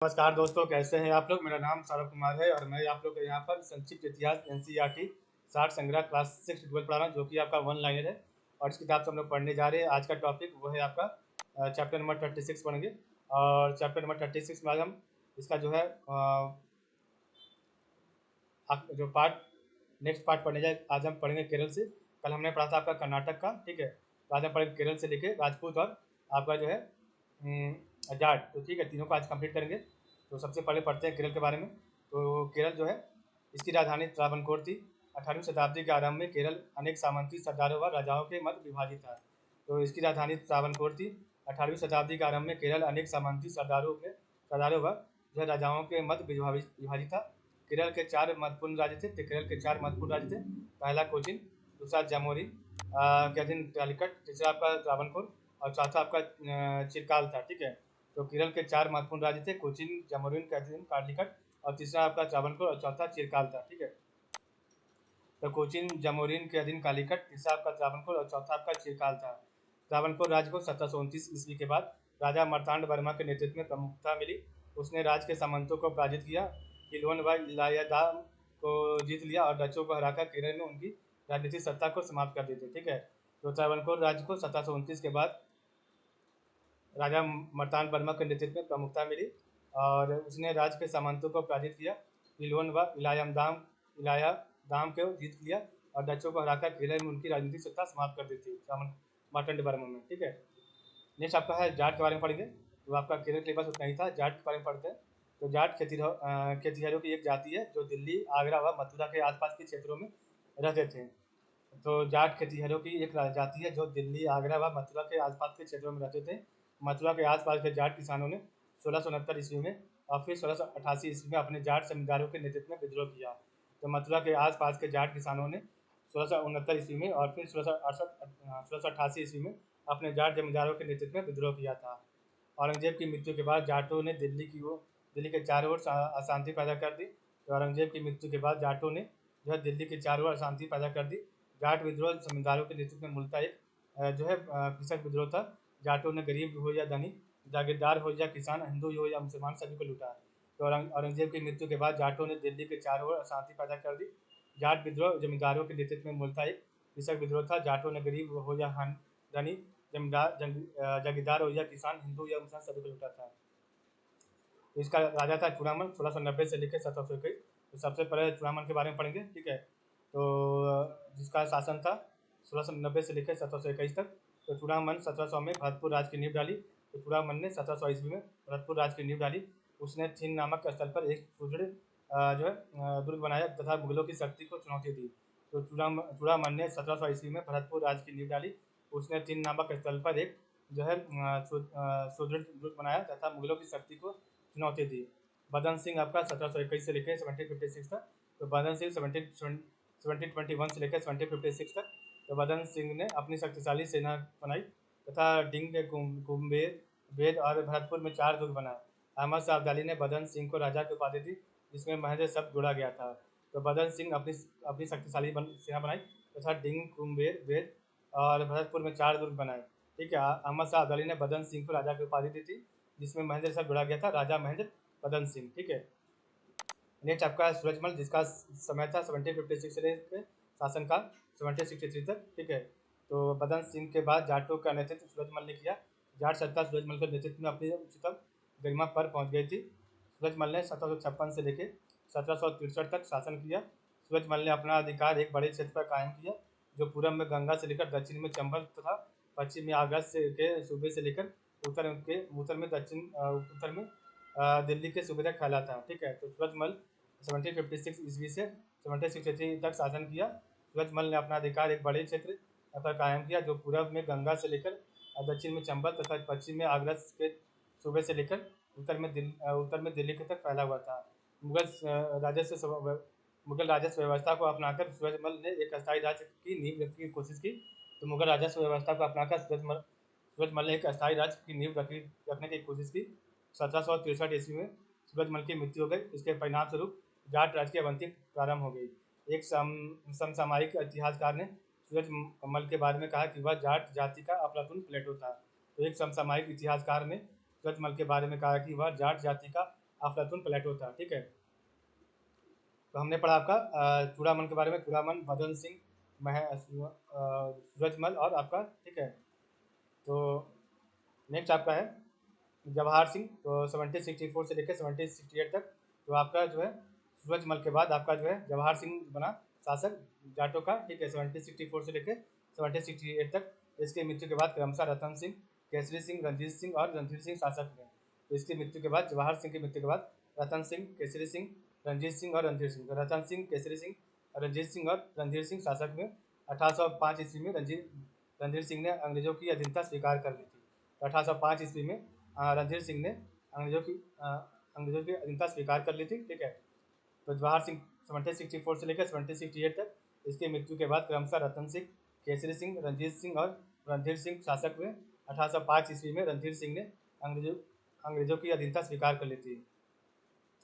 नमस्कार दोस्तों, कैसे हैं आप लोग। मेरा नाम सौरभ कुमार है और मैं आप लोग के यहाँ पर संक्षिप्त इतिहास एनसीईआरटी साठ संग्रह क्लास 6 12 पढ़ा रहा हूँ, जो कि आपका वन लाइनर है। और इस किताब से हम लोग पढ़ने जा रहे हैं। आज का टॉपिक वो है आपका चैप्टर नंबर 36 पढ़ेंगे। और चैप्टर नंबर 36 में आज हम इसका जो है जो पार्ट नेक्स्ट पार्ट पढ़ने जाए। आज हम पढ़ेंगे केरल से। कल हमने पढ़ा था आपका कर्नाटक का, ठीक है। तो आज हम पढ़ेंगे केरल से लेके राजपूत और आपका जो है जाट। तो ठीक है, तीनों को आज कंप्लीट करेंगे। तो सबसे पहले पढ़ते हैं केरल के बारे में। तो केरल जो है, इसकी राजधानी त्रावणकोर थी। 18वीं शताब्दी के आरंभ में केरल अनेक सामंती सरदारों व राजाओं के मध्य विभाजित था। तो इसकी राजधानी त्रावणकोर थी। 18वीं शताब्दी के आरंभ में केरल अनेक सामंती सरदारों व जो है राजाओं के मध्य विभाजित था। केरल के चार महत्वपूर्ण राज्य थे। पहला कोचिन, दूसरा जामोरिन के अधीन कालीकट, तीसरा आपका त्रावणकोर और चौथा आपका चिरकाल था, ठीक है। तो केरल के चार महत्वपूर्ण राज्य थे, कोचिन, जामोरिन के अधीन कालीकट और तीसरा आपका त्रावणकोर और चौथा चिरकाल था, ठीक है। तो कोचिन, जामोरिन के अधीन कालीकट, तीसरा आपका त्रावणकोर और चौथा आपका चिरकाल था। त्रावणकोर राज्य को 1729 ईस्वी के बाद राजा मार्तांड वर्मा के नेतृत्व में प्रमुखता मिली। उसने राज्य के सामंतों को पराजित किया, किलोन व इलायादाम को जीत लिया और डचों को हराकर केरल में उनकी राजनीतिक सत्ता को समाप्त कर देते, ठीक है। तो त्रावणकोर राज्य को 1729 के बाद राजा मर्तान वर्मा के नेतृत्व में प्रमुखता मिली और उसने राज्य के सामंतों को पराजित किया, इलोन व इलायादाम को जीत लिया और डचों को हराकर केरल में उनकी राजनीतिक सत्ता समाप्त कर दी थी मार्तंड वर्मा में, ठीक है। नेक्स्ट आपका है जाट के बारे में पढ़ेंगे। तो आपका केरल के बस उतना ही था। जाट के बारे में पढ़ते हैं। तो जाट खेतिहरों की एक जाति है जो दिल्ली, आगरा व मथुरा के आसपास के क्षेत्रों में रहते थे। तो जाट खेतिहरों की एक जाति है जो दिल्ली, आगरा व मथुरा के आसपास के क्षेत्रों में रहते थे। मथुरा के आसपास के जाट किसानों ने 1669 ईस्वी में और फिर 1688 ईस्वी में अपने जाट जमींदारों के नेतृत्व में विद्रोह किया। तो मथुरा के आसपास के जाट किसानों ने 1669 ईस्वी में और फिर 1688 ईस्वी में अपने जाट जमींदारों के नेतृत्व में विद्रोह किया था। औरंगजेब की मृत्यु के बाद जाटों ने दिल्ली के चारों ओर अशांति पैदा कर दी। तो औरंगजेब की मृत्यु के बाद जाटों ने जो है दिल्ली के चारों ओर अशांति पैदा कर दी। जाट विद्रोह जमींदारों के नेतृत्व में मूलतः एक जो है कृषक विद्रोह था। जाटों ने गरीब हो या धनी, जागीरदार हो या किसान, हिंदू हो या मुसलमान, सभी को लूटा। तो औरंगजेब की मृत्यु के बाद जाटों ने दिल्ली के चारों ओर अशांति पैदा कर दी। जाट विद्रोह जमींदारों के नेतृत्व में मूलतः एक कृषक विद्रोह था। जाटों ने गरीब हो या धनी, जागीरदार हो या किसान, हिंदू या मुसलमान, सभी को लूटा था। तो इसका राजा था चूड़ामन, 1690 से लेकर 1721। तो सबसे पहले चूड़ामन के बारे में पढ़ेंगे, ठीक है। तो जिसका शासन था 1690 से लेकर 1721 तक। तो चूड़ामन 1700 में भरतपुर राज की नींव डाली। तो चूड़ामन ने 1700 ईस्वी में भरतपुर राज की नींव डाली। उसने थिन नामक स्थल पर एक सुदृढ़ जो है दुर्ग बनाया तथा मुगलों की शक्ति को चुनौती दी। तो चूड़ामन ने 1700 ईस्वी में भरतपुर राज की नींव डाली। उसने थिन नामक स्थल पर एक जो है सुदृढ़ दुर्ग बनाया तथा मुगलों की शक्ति को चुनौती दी। बदन सिंह आपका 1721 से लेकर 1756 तक। तो बदन सिंह 1721 से लेकर 1756 तक। तो बदन सिंह ने अपनी शक्तिशाली सेना बनाई तथा डिंग, कुंभेर, बेद और भरतपुर में 4 दुर्ग बनाए। अहमद शाह अब्दाली ने बदन सिंह को राजा की उपाधि दी, जिसमें महेंद्र शब्द जोड़ा गया था। तो बदन सिंह अपनी शक्तिशाली सेना बनाई तथा डिंग, कुंभेर, बेद और भरतपुर में 4 दुर्ग बनाए, ठीक है। अहमद शाह अब्दाली ने बदन सिंह को राजा की उपाधि दी थी, जिसमें महेंद्र शब्द जोड़ा गया था, राजा महेंद्र बदन सिंह, ठीक है। नेक्स्ट आपका है सूरजमल, जिसका समय था 1756 से लेकर शासन काल 1763 तक, ठीक है। तो बदन सिंह के बाद जाटों का नेतृत्व सूरजमल ने किया। जाट सत्ता सूरजमल के नेतृत्व में अपनी उच्चतम गरिमा पर पहुंच गई थी। सूरजमल ने 1756 से लेकर 1763 तक शासन किया। सूरजमल ने अपना अधिकार एक बड़े क्षेत्र पर कायम किया, जो पूर्व में गंगा से लेकर दक्षिण में चंबल तथा पश्चिम में आगरा के सूबे से लेकर उत्तर में दिल्ली के सूबे तक फैला था, ठीक है। तो सूरजमल 1756 ईस्वी से 1763 तक शासन किया। सूरजमल ने अपना अधिकार एक बड़े क्षेत्र पर कायम किया, जो पूर्व में गंगा से लेकर दक्षिण में चंबल तथा पश्चिम में आगरा के सूबे से लेकर उत्तर में दिल्ली के तक फैला हुआ था। मुगल राजस्व व्यवस्था को अपनाकर सूरजमल ने एक अस्थायी राज्य की नींव रखने की कोशिश की। तो मुगल राजस्व व्यवस्था को अपनाकर सूरजमल ने एक अस्थायी राज्य की नींव रखने की कोशिश की। 1763 ईस्वी में सूरजमल की मृत्यु हो गई। इसके परिणाम स्वरूप जाट राज्य की अवनति प्रारंभ हो गई। एक समसामयिक इतिहासकार ने सूरजमल के बारे में कहा कि वह जाट जाति का अफलातून प्लेटो था। तो एक समसामयिक इतिहासकार ने सूरजमल के बारे में कहा कि वह जाट जाति का अफलातून प्लेटो था। ठीक है, तो हमने पढ़ा आपका चूड़ामन के बारे में, चूड़ामन, भदन सिंह, सूरजमल और आपका, ठीक है। तो नेक्स्ट आपका है जवाहर सिंह, तो 1764 से लेकर 1768 तक। तो आपका जो है सूरजमल के बाद आपका जो है जवाहर सिंह बना शासक जाटों का। ठीक है, 1764 से लेकर 1768 तक। इसकी मृत्यु के बाद क्रमशः रतन सिंह, केसरी सिंह, रंजीत सिंह और रणधीर सिंह शासक हुए। तो इसकी मृत्यु के बाद, जवाहर सिंह की मृत्यु के बाद, रतन सिंह, केसरी सिंह, रंजीत सिंह और रणधीर सिंह, तो रतन सिंह, केसरी सिंह, रंजीत सिंह और रणधीर सिंह शासक हुए। 1805 ईस्वी में रणधीर सिंह ने अंग्रेजों की अधीनता स्वीकार कर ली थी। 1805 ईस्वी में रणधीर सिंह ने अंग्रेजों की अधीनता स्वीकार कर ली थी। ठीक है, तो जवाहर सिंह 1764 से लेकर 1768 तक। इसकी मृत्यु के बाद क्रमशः रतन सिंह, केसरी सिंह, रंजीत सिंह और रणधीर सिंह शासक हुए। 1805 ईस्वी में रणधीर सिंह ने अंग्रेजों की अधीनता स्वीकार कर ली थी।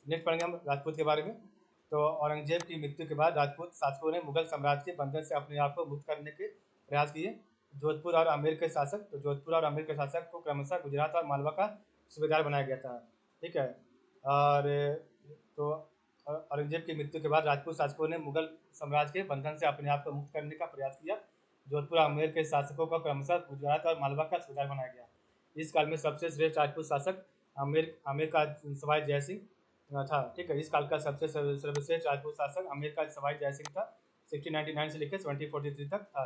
नेक्स्ट पढ़ेंगे हम राजपूत के बारे में। तो औरंगजेब की मृत्यु के बाद राजपूत शासकों ने मुगल साम्राज्य के बंधन से अपने आप को मुक्त करने के प्रयास किए। जोधपुर और आमेर के शासक, तो जोधपुर और आमेर के शासक को क्रमशः गुजरात और मालवा का सूबेदार बनाया गया था। ठीक है, और तो औरंगजेब की मृत्यु के बाद राजपूत शासकों ने मुगल साम्राज्य के बंधन से अपने आप को मुक्त करने का प्रयास किया। जोधपुर और आमेर के शासकों को क्रमशः गुजरात और मालवा का सूबेदार बनाया गया। इस काल में सबसे श्रेष्ठ राजपूत शासक आमेर का सवाई जय सिंह था। ठीक है, इस काल का सबसे सर्वश्रेष्ठ राजपूत शासक आमेर का सवाई जय सिंह था। 1699 से लेकर 1743 तक था।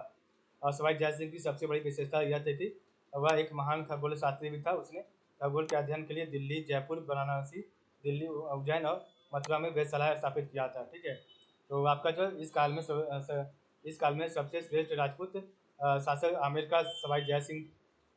और सवाई जय सिंह की सबसे बड़ी विशेषता यह थी कि वह एक महान खगोल शास्त्री भी था। उसने खगोल के अध्ययन के लिए दिल्ली, जयपुर, वाराणसी, दिल्ली, उज्जैन और मथुरा में वेधशाला स्थापित किया था। ठीक है, तो आपका जो इस काल में सबसे श्रेष्ठ राजपूत शासक आमेर का सवाई जय सिंह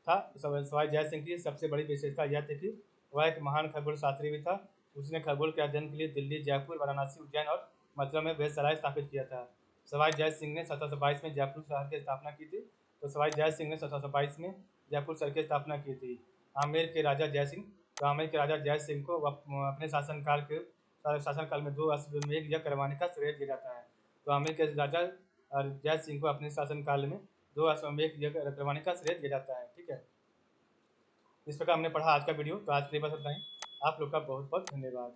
था। सवाई जय सिंह की सबसे बड़ी विशेषता यह थी कि वह एक महान खगोल शास्त्री भी था। उसने खगोल के अध्ययन के लिए दिल्ली, जयपुर, वाराणसी, उज्जैन और मथुरा में वेधशालाएं स्थापित किया था। सवाई जय सिंह ने 1722 में जयपुर शहर की स्थापना की थी। तो सवाई जय सिंह ने 1722 में जयपुर शहर की स्थापना की थी। आमेर के राजा जय सिंह, तो आमेर के राजा जय सिंह को अपने शासनकाल में 2 अश्वमेध यज्ञ करवाने का श्रेय दिया जाता है। तो आमेर के राजा जय सिंह को अपने शासनकाल में 2 अश्वमेध यज्ञ करवाने का श्रेय दिया जाता है। ठीक है, इस प्रकार हमने पढ़ा आज का वीडियो। तो आज के लिए बस इतना ही। आप लोग का बहुत बहुत धन्यवाद।